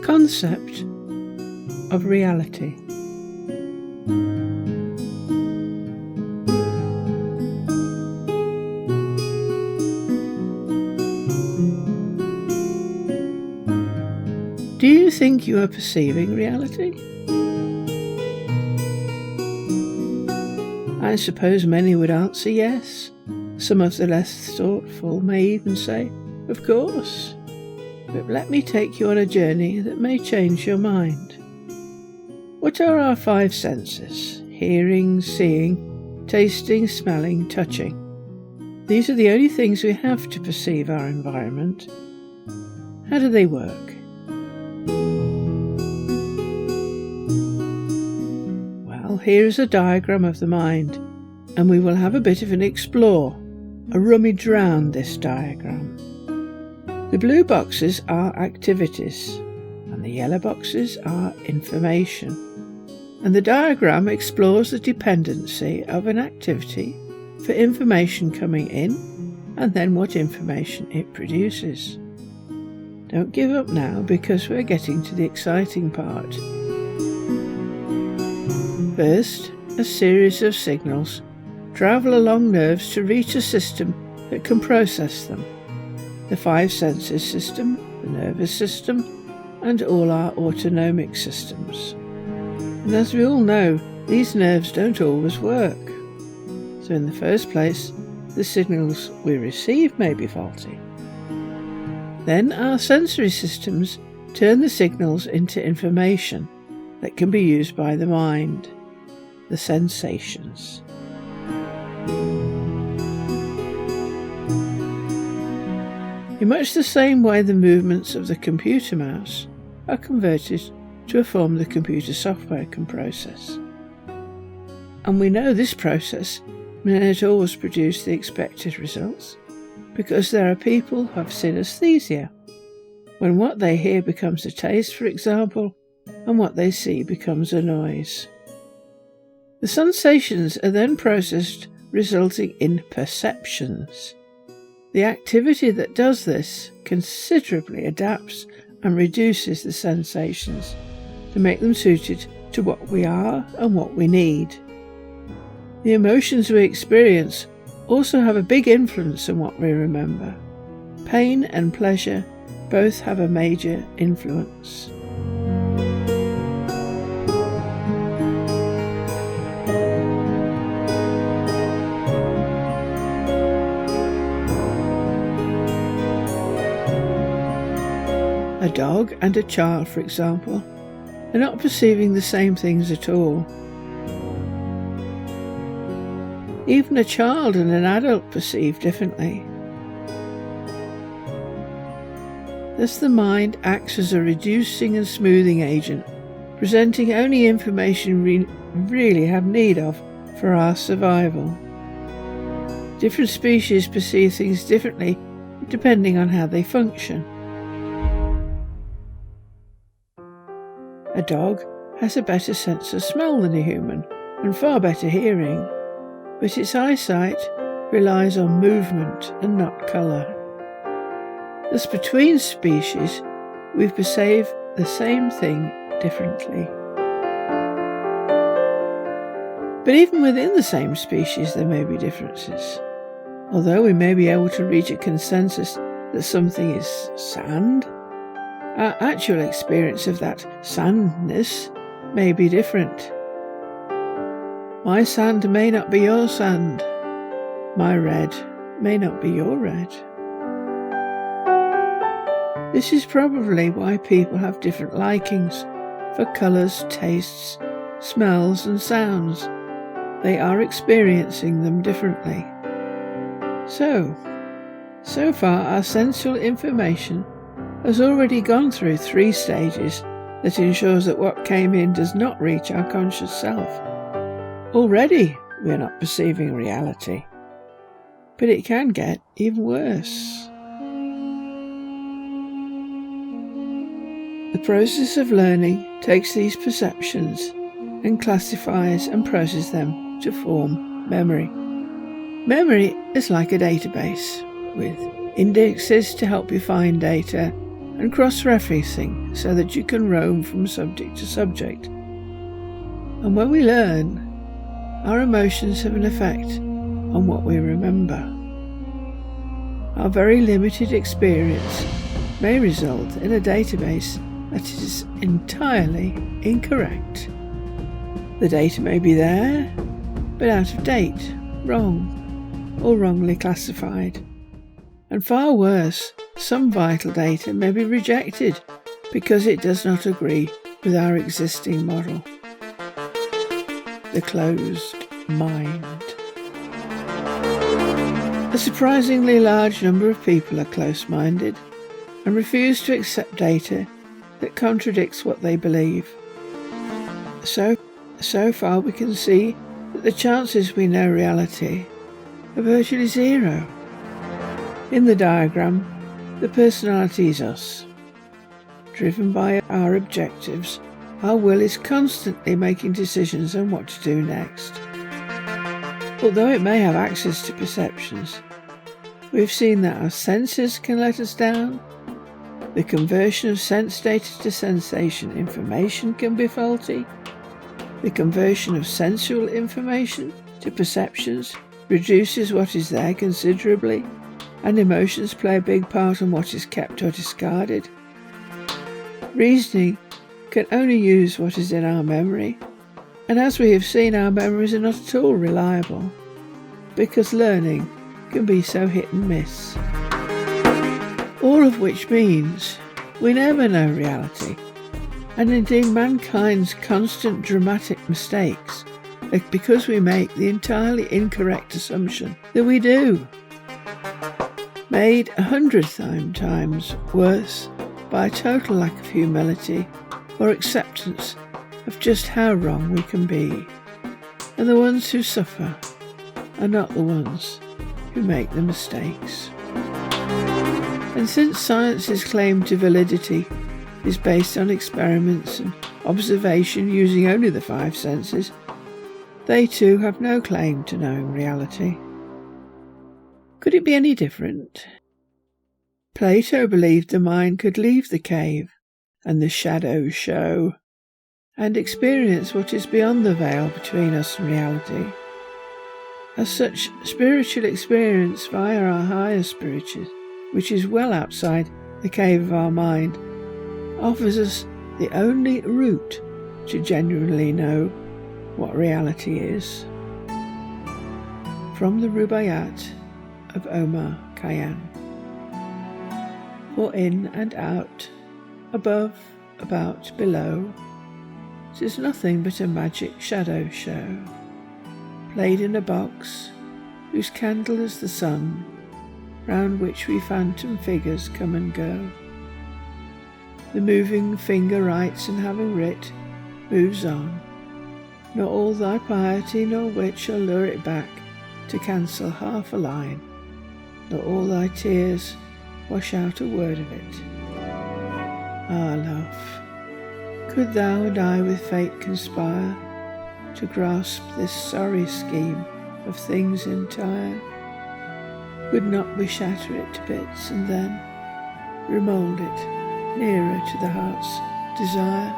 concept of reality. Do you think you are perceiving reality? I suppose many would answer yes. Some of the less thoughtful may even say, of course. But let me take you on a journey that may change your mind. What are our five senses? Hearing, seeing, tasting, smelling, touching. These are the only things we have to perceive our environment. How do they work? Well, here is a diagram of the mind, and we will have a bit of an explore, a rummage round this diagram. The blue boxes are activities, and the yellow boxes are information. And the diagram explores the dependency of an activity for information coming in, and then what information it produces. Don't give up now, because we're getting to the exciting part. First, a series of signals travel along nerves to reach a system that can process them. The five senses system, the nervous system, and all our autonomic systems. And as we all know, these nerves don't always work. So in the first place, the signals we receive may be faulty. Then our sensory systems turn the signals into information that can be used by the mind, the sensations. In much the same way the movements of the computer mouse are converted to a form the computer software can process. And we know this process may not always produce the expected results, because there are people who have synesthesia, when what they hear becomes a taste, for example, and what they see becomes a noise. The sensations are then processed, resulting in perceptions. The activity that does this considerably adapts and reduces the sensations to make them suited to what we are and what we need. The emotions we experience also have a big influence on what we remember. Pain and pleasure both have a major influence. A dog and a child, for example, are not perceiving the same things at all. Even a child and an adult perceive differently. Thus the mind acts as a reducing and smoothing agent, presenting only information we really have need of for our survival. Different species perceive things differently depending on how they function. A dog has a better sense of smell than a human, and far better hearing, but its eyesight relies on movement and not colour. Thus between species, we perceive the same thing differently. But even within the same species there may be differences. Although we may be able to reach a consensus that something is sand, our actual experience of that sandness may be different. My sand may not be your sand. My red may not be your red. This is probably why people have different likings for colours, tastes, smells and sounds. They are experiencing them differently. So far our sensual information has already gone through 3 stages that ensures that what came in does not reach our conscious self. Already we are not perceiving reality, but it can get even worse. The process of learning takes these perceptions and classifies and processes them to form memory. Memory is like a database with indexes to help you find data and cross-referencing so that you can roam from subject to subject. And when we learn, our emotions have an effect on what we remember. Our very limited experience may result in a database that is entirely incorrect. The data may be there, but out of date, wrong, or wrongly classified. And far worse, some vital data may be rejected because it does not agree with our existing model. The closed mind. A surprisingly large number of people are close-minded and refuse to accept data that contradicts what they believe. So far we can see that the chances we know reality are virtually zero. In the diagram, the personality is us. Driven by our objectives, our will is constantly making decisions on what to do next. Although it may have access to perceptions, we've seen that our senses can let us down. The conversion of sense data to sensation information can be faulty. The conversion of sensual information to perceptions reduces what is there considerably, and emotions play a big part in what is kept or discarded. Reasoning can only use what is in our memory, and as we have seen, our memories are not at all reliable, because learning can be so hit and miss. All of which means we never know reality, and indeed mankind's constant dramatic mistakes are because we make the entirely incorrect assumption that we do, made 100 times worse by a total lack of humility or acceptance of just how wrong we can be. And the ones who suffer are not the ones who make the mistakes. And since science's claim to validity is based on experiments and observation using only the 5 senses, they too have no claim to knowing reality. Could it be any different? Plato believed the mind could leave the cave and the shadows show, and experience what is beyond the veil between us and reality. As such, spiritual experience via our higher spiritual, which is well outside the cave of our mind, offers us the only route to genuinely know what reality is. From the Rubaiyat of Omar Khayyam. For in and out, above, about, below, 'tis nothing but a magic shadow show, played in a box, whose candle is the sun, round which we phantom figures come and go. The moving finger writes, and having writ, moves on, nor all thy piety nor wit shall lure it back to cancel half a line, nor all thy tears wash out a word of it. Ah, love, could thou and I with fate conspire to grasp this sorry scheme of things entire, would not we shatter it to bits and then remould it nearer to the heart's desire?